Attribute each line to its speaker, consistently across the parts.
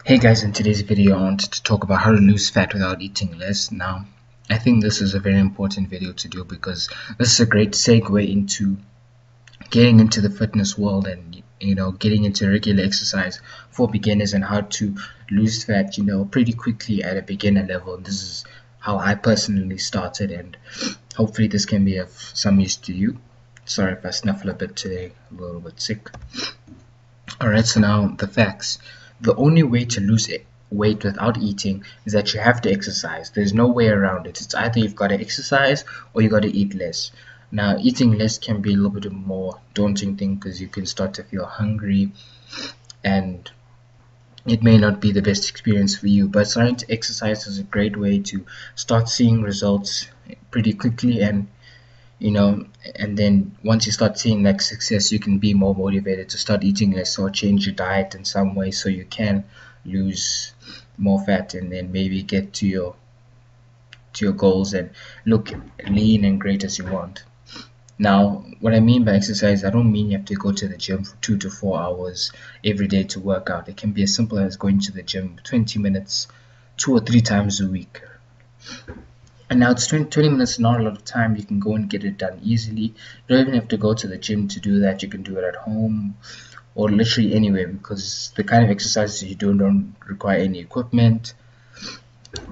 Speaker 1: Hey guys, in today's video I wanted to talk about how to lose fat without eating less. Now, I think this is a very important video to do because this is a great segue into getting into the fitness world and getting into regular exercise for beginners and how to lose fat pretty quickly at a beginner level. This is how I personally started, and hopefully this can be of some use to you. Sorry if I snuffle a bit today, a little bit sick. Alright, so now the facts. The only way to lose weight without eating is that you have to exercise. There's no way around it. It's either you've got to exercise or you got to eat less. Now, eating less can be a little bit more daunting thing because you can start to feel hungry and it may not be the best experience for you. But starting to exercise is a great way to start seeing results pretty quickly, and and then once you start seeing like success, you can be more motivated to start eating less or change your diet in some way so you can lose more fat and then maybe get to your goals and look lean and great as you want. Now, what I mean by exercise, I don't mean you have to go to the gym for 2 to 4 hours every day to work out. It can be as simple as going to the gym 20 minutes 2 or 3 times a week. And now it's 20 minutes, not a lot of time. You can go and get it done easily. You don't even have to go to the gym to do that. You can do it at home or literally anywhere, because the kind of exercises you do don't require any equipment.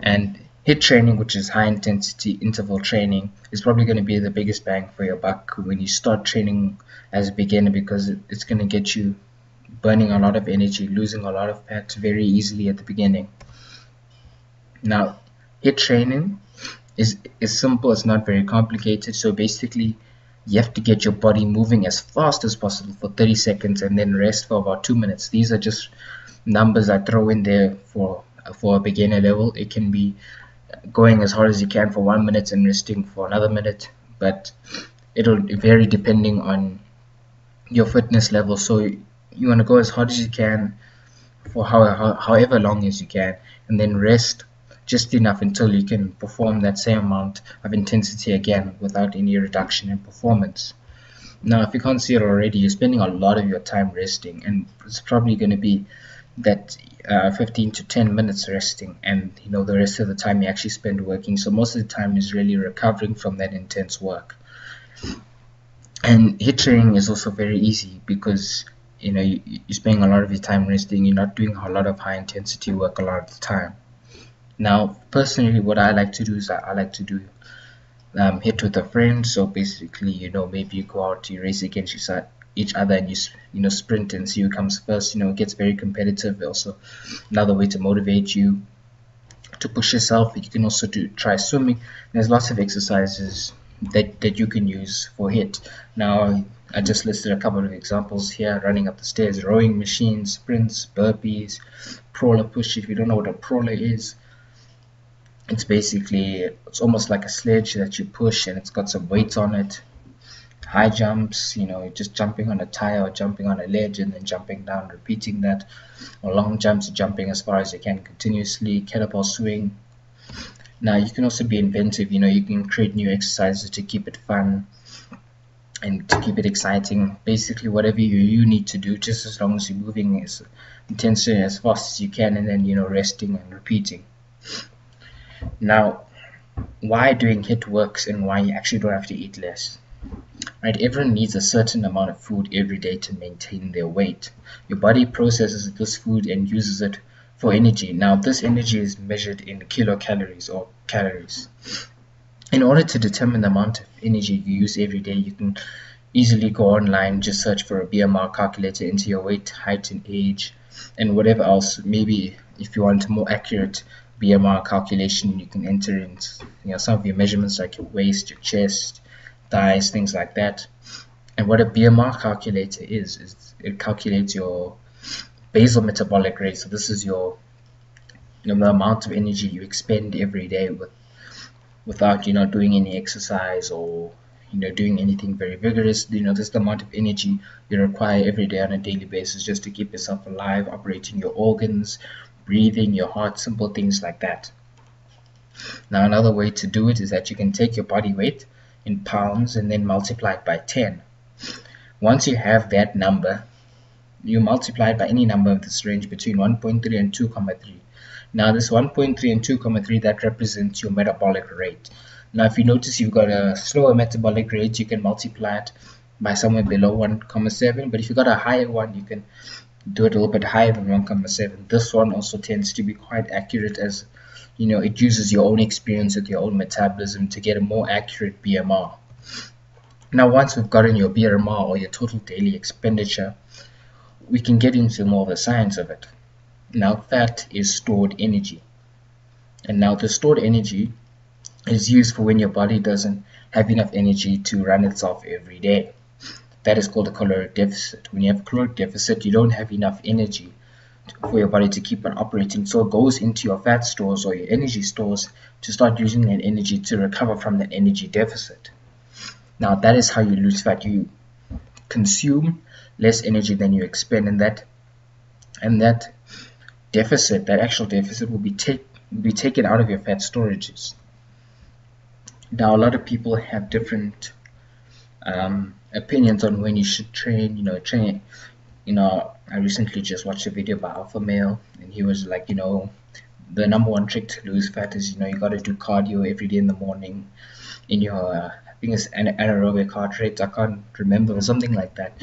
Speaker 1: And HIIT training, which is high intensity interval training, is probably going to be the biggest bang for your buck when you start training as a beginner, because it's going to get you burning a lot of energy, losing a lot of fat very easily at the beginning. Now, HIIT training is simple. It's not very complicated. So basically you have to get your body moving as fast as possible for 30 seconds and then rest for about 2 minutes. These are just numbers I throw in there for a beginner level. It can be going as hard as you can for 1 minute and resting for another minute, but it'll vary depending on your fitness level. So you want to go as hard as you can for however long as you can, and then rest just enough until you can perform that same amount of intensity again without any reduction in performance. Now, if you can't see it already, you're spending a lot of your time resting, and it's probably going to be that 15 to 10 minutes resting, and the rest of the time you actually spend working. So most of the time is really recovering from that intense work. And HIIT training is also very easy because you're spending a lot of your time resting. You're not doing a lot of high intensity work a lot of the time. Now, personally, what I like to do is I like to do HIIT with a friend. So basically, maybe you go out, you race against each other, and you sprint and see who comes first. It gets very competitive. Also, another way to motivate you to push yourself. You can also try swimming. There's lots of exercises that you can use for HIIT. Now, I just listed a couple of examples here: running up the stairs, rowing machines, sprints, burpees, crawler push. If you don't know what a crawler is, it's almost like a sledge that you push, and it's got some weights on it. High jumps, just jumping on a tire or jumping on a ledge and then jumping down, repeating that. Or long jumps, jumping as far as you can continuously. Kettlebell swing. Now, you can also be inventive. You can create new exercises to keep it fun and to keep it exciting. Basically, whatever you need to do, just as long as you're moving as intensely as fast as you can, and then resting and repeating. Now, why doing HIIT works and why you actually don't have to eat less. Right, everyone needs a certain amount of food every day to maintain their weight. Your body processes this food and uses it for energy. Now, this energy is measured in kilocalories or calories. In order to determine the amount of energy you use every day, you can easily go online, just search for a BMR calculator, enter your weight, height, and age, and whatever else. Maybe if you want a more accurate BMR calculation, you can enter in some of your measurements like your waist, your chest, thighs, things like that. And what a BMR calculator is it calculates your basal metabolic rate. So this is your the amount of energy you expend every day without doing any exercise or doing anything very vigorous. This is the amount of energy you require every day on a daily basis just to keep yourself alive, operating your organs, breathing, your heart, simple things like that. Now, another way to do it is that you can take your body weight in pounds and then multiply it by 10. Once you have that number, you multiply it by any number of this range between 1.3 and 2.3. Now this 1.3 and 2.3, that represents your metabolic rate. Now if you notice you've got a slower metabolic rate, you can multiply it by somewhere below 1.7, but if you've got a higher one, you can do it a little bit higher than 1.7. This one also tends to be quite accurate, as you know, it uses your own experience with your own metabolism to get a more accurate BMR. Now once we've gotten your BMR, or your total daily expenditure, we can get into more of the science of it. Now fat is stored energy, and now the stored energy is used for when your body doesn't have enough energy to run itself every day. That is called a caloric deficit. When you have a caloric deficit, you don't have enough energy for your body to keep on operating, so it goes into your fat stores or your energy stores to start using that energy to recover from that energy deficit. Now that is how you lose fat. You consume less energy than you expend, and that deficit, that actual deficit, will be taken out of your fat storages. Now a lot of people have different opinions on when you should train. I recently just watched a video by Alpha Male, and he was like, the number one trick to lose fat is, you got to do cardio every day in the morning in your I think it's anaerobic heart rate. I can't remember, or something like that.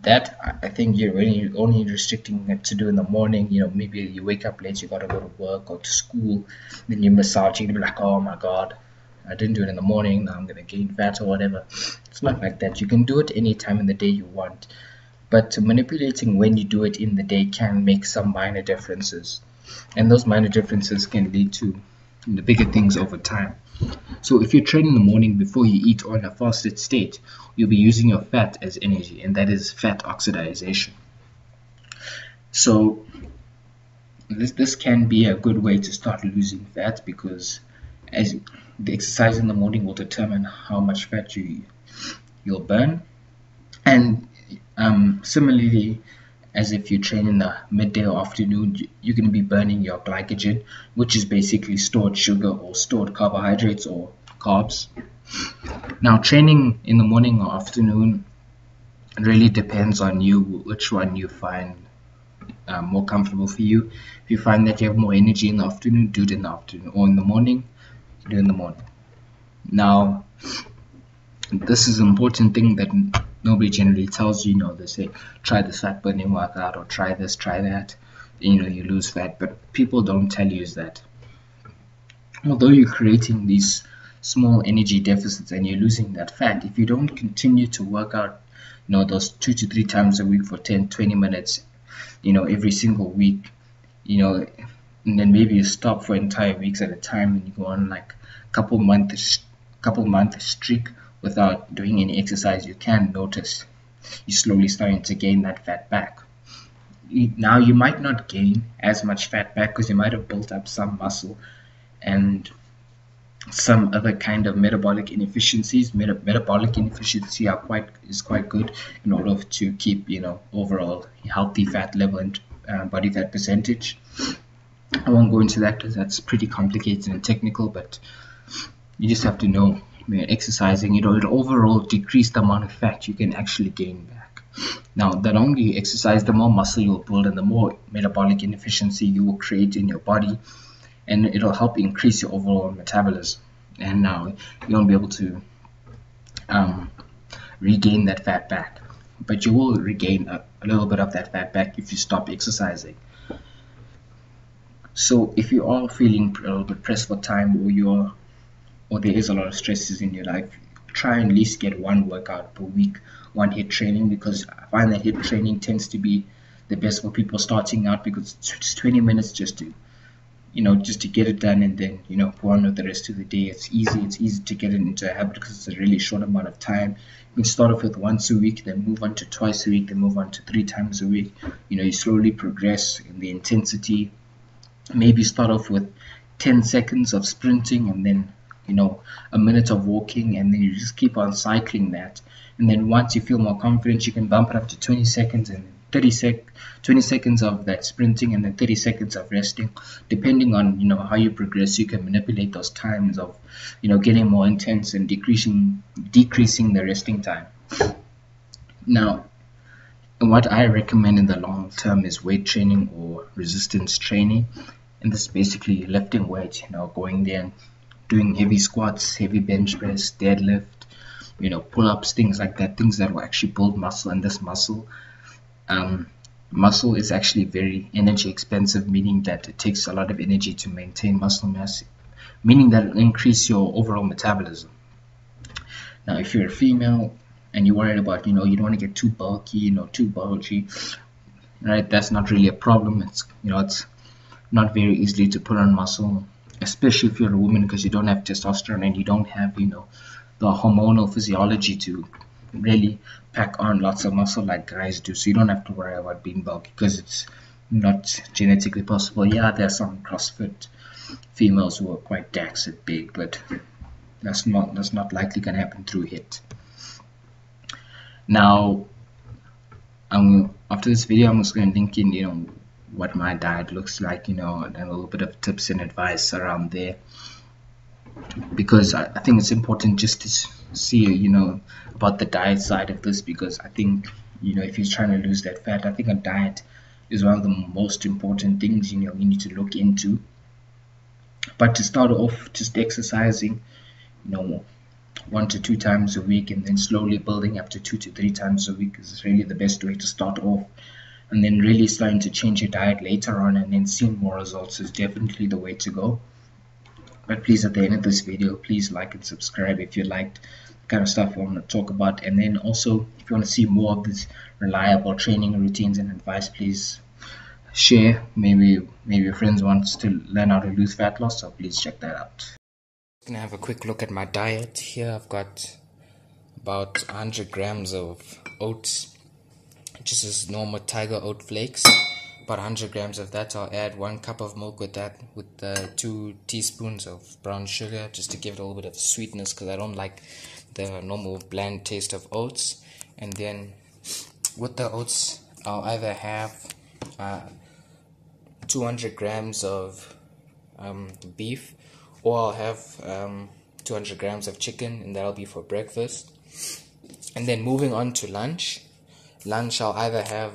Speaker 1: That, I think, you're only restricting it to do in the morning. Maybe you wake up late, you got to go to work or to school, then you miss out. You're gonna be like, oh my god, I didn't do it in the morning, now I'm gonna gain fat or whatever. It's not like that. You can do it any time in the day you want, but manipulating when you do it in the day can make some minor differences, and those minor differences can lead to the bigger things over time. So if you train in the morning before you eat or in a fasted state, you'll be using your fat as energy, and that is fat oxidation. So this can be a good way to start losing fat, because as the exercise in the morning will determine how much fat you'll burn. And similarly, as if you train in the midday or afternoon, you're going to be burning your glycogen, which is basically stored sugar or stored carbohydrates or carbs. Now training in the morning or afternoon really depends on you, which one you find more comfortable for you. If you find that you have more energy in the afternoon, do it in the afternoon, or in the morning, do it in the morning. Now this is an important thing that nobody generally tells you. They say try this fat burning workout, or try this, try that, you lose fat. But people don't tell you is that although you're creating these small energy deficits and you're losing that fat, if you don't continue to work out those 2 to 3 times a week for 10-20 minutes every single week, and then maybe you stop for entire weeks at a time, and you go on like couple month streak without doing any exercise, you can notice you're slowly starting to gain that fat back. Now you might not gain as much fat back because you might have built up some muscle and some other kind of metabolic inefficiencies. Metabolic inefficiency is quite good in order to keep overall healthy fat level and body fat percentage. I won't go into that because that's pretty complicated and technical, but you just have to know exercising, it'll overall decrease the amount of fat you can actually gain back. Now, the longer you exercise, the more muscle you'll build and the more metabolic inefficiency you will create in your body, and it'll help increase your overall metabolism. And now you won't be able to regain that fat back, but you will regain a little bit of that fat back if you stop exercising. So if you are feeling a little bit pressed for time, or there is a lot of stresses in your life, try and at least get one workout per week, one HIIT training, because I find that HIIT training tends to be the best for people starting out, because it's 20 minutes just to get it done, and then go on with the rest of the day. It's easy to get it into a habit because it's a really short amount of time. You can start off with once a week, then move on to twice a week, then move on to 3 times a week. You slowly progress in the intensity. Maybe start off with 10 seconds of sprinting, and then a minute of walking, and then you just keep on cycling that. And then once you feel more confident, you can bump it up to 20 seconds and 20 seconds of that sprinting, and then 30 seconds of resting. Depending on how you progress, you can manipulate those times of getting more intense and decreasing the resting time. Now And what I recommend in the long term is weight training or resistance training. And this is basically lifting weights, going there and doing heavy squats, heavy bench press, deadlift, pull-ups, things like that, things that will actually build muscle. And this muscle is actually very energy expensive, meaning that it takes a lot of energy to maintain muscle mass, meaning that it'll increase your overall metabolism. Now, if you're a female and you're worried about, you don't want to get too bulky, too bulgy, right? That's not really a problem. It's not very easily to put on muscle, especially if you're a woman, because you don't have testosterone and you don't have, the hormonal physiology to really pack on lots of muscle like guys do. So you don't have to worry about being bulky because it's not genetically possible. Yeah, there's some CrossFit females who are quite dax and big, but that's not likely gonna happen through HIIT. Now, after this video, I'm just gonna link in, what my diet looks like, and a little bit of tips and advice around there, because I think it's important just to see, about the diet side of this, because I think, if you're trying to lose that fat, I think a diet is one of the most important things, you need to look into. But to start off, just exercising, 1 to 2 times a week, and then slowly building up to 2 to 3 times a week is really the best way to start off. And then really starting to change your diet later on and then seeing more results is definitely the way to go. But please, at the end of this video, please like and subscribe if you liked the kind of stuff I want to talk about. And then also, if you want to see more of this reliable training routines and advice, please share. Maybe your friends want to learn how to lose fat loss, so please check that out. I'm gonna have a quick look at my diet here. I've got about 100 grams of oats, just as normal tiger oat flakes. About 100 grams of that. I'll add 1 cup of milk with that, with 2 teaspoons of brown sugar, just to give it a little bit of sweetness, because I don't like the normal bland taste of oats. And then with the oats, I'll either have 200 grams of beef, or I'll have 200 grams of chicken, and that'll be for breakfast. And then moving on to lunch, I'll either have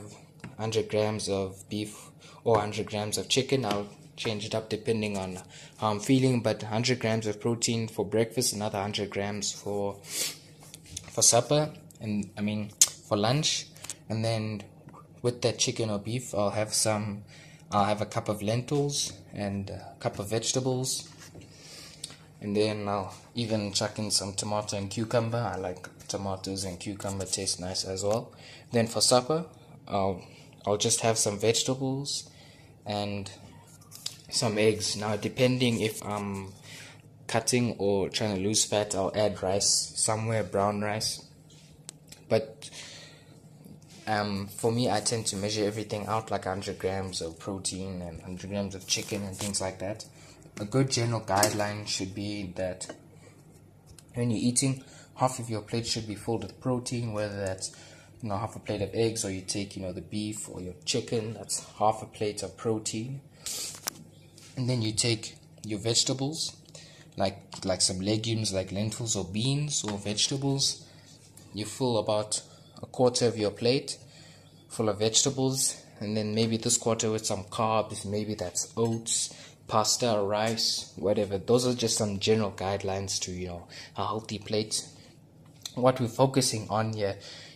Speaker 1: 100 grams of beef or 100 grams of chicken. I'll change it up depending on how I'm feeling, but 100 grams of protein for breakfast, another 100 grams for supper, and for lunch. And then with that chicken or beef, I'll have a cup of lentils and a cup of vegetables, and then I'll even chuck in some tomato and cucumber. I like tomatoes and cucumber, taste nice as well. Then for supper, I'll just have some vegetables and some eggs. Now, depending if I'm cutting or trying to lose fat, I'll add rice somewhere, brown rice. But for me, I tend to measure everything out, like 100 grams of protein and 100 grams of chicken and things like that. A good general guideline should be that when you're eating, half of your plate should be filled with protein, whether that's half a plate of eggs, or you take the beef or your chicken, that's half a plate of protein. And then you take your vegetables, like some legumes like lentils or beans or vegetables. You fill about a quarter of your plate full of vegetables, and then maybe this quarter with some carbs, maybe that's oats, pasta, rice, whatever. Those are just some general guidelines to a healthy plate. What we're focusing on here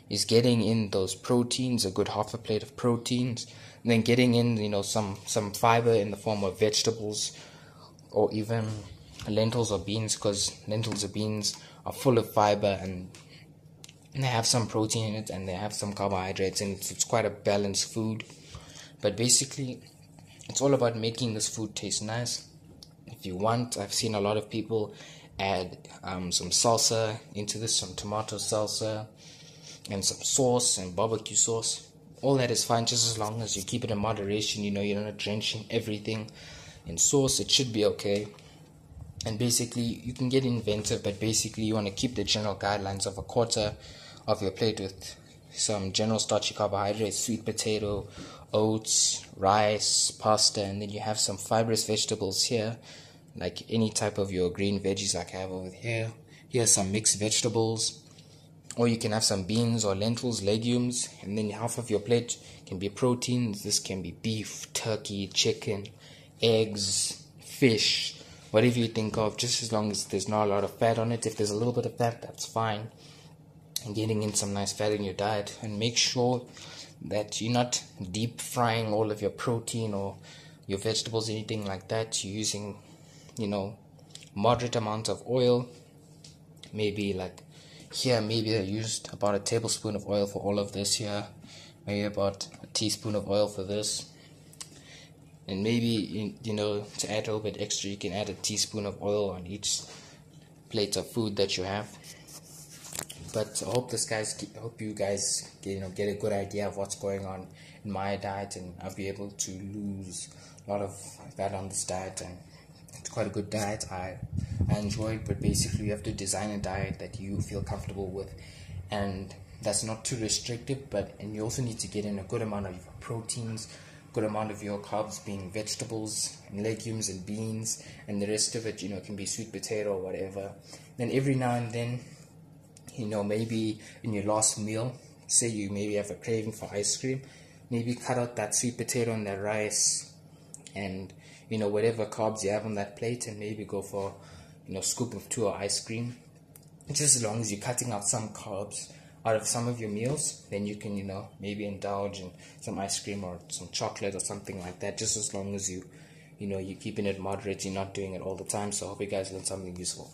Speaker 1: is getting in those proteins, a good half a plate of proteins, and then getting in some fiber in the form of vegetables, or even lentils or beans, because lentils or beans are full of fiber and they have some protein in it and they have some carbohydrates in it, so it's quite a balanced food. But basically, it's all about making this food taste nice. If you want, I've seen a lot of people add some salsa into this, some tomato salsa and some sauce and barbecue sauce. All that is fine, just as long as you keep it in moderation. You're not drenching everything in sauce. It should be okay. And basically, you can get inventive, but basically you want to keep the general guidelines of a quarter of your plate with some general starchy carbohydrates, sweet potato, oats, rice, pasta, and then you have some fibrous vegetables here, like any type of your green veggies like I have over here. Here's some mixed vegetables, or you can have some beans or lentils, legumes, and then half of your plate can be proteins. This can be beef, turkey, chicken, eggs, fish, whatever you think of, just as long as there's not a lot of fat on it. If there's a little bit of fat, that's fine. And getting in some nice fat in your diet, and make sure that you're not deep frying all of your protein or your vegetables, anything like that. You're using, moderate amount of oil. Maybe like here, maybe I used about a tablespoon of oil for all of this here, maybe about a teaspoon of oil for this, and maybe to add a little bit extra, you can add a teaspoon of oil on each plate of food that you have. But I hope you guys get a good idea of what's going on in my diet, and I'll be able to lose a lot of fat on this diet. And it's quite a good diet. I enjoy it, but basically you have to design a diet that you feel comfortable with, and that's not too restrictive, and you also need to get in a good amount of proteins, good amount of your carbs being vegetables and legumes and beans, and the rest of it can be sweet potato or whatever. Then every now and then, maybe in your last meal, say you maybe have a craving for ice cream, maybe cut out that sweet potato and that rice and whatever carbs you have on that plate, and maybe go for a scoop of 2 of ice cream. Just as long as you're cutting out some carbs out of some of your meals, then you can maybe indulge in some ice cream or some chocolate or something like that, just as long as you're keeping it moderate, you're not doing it all the time. So I hope you guys learned something useful.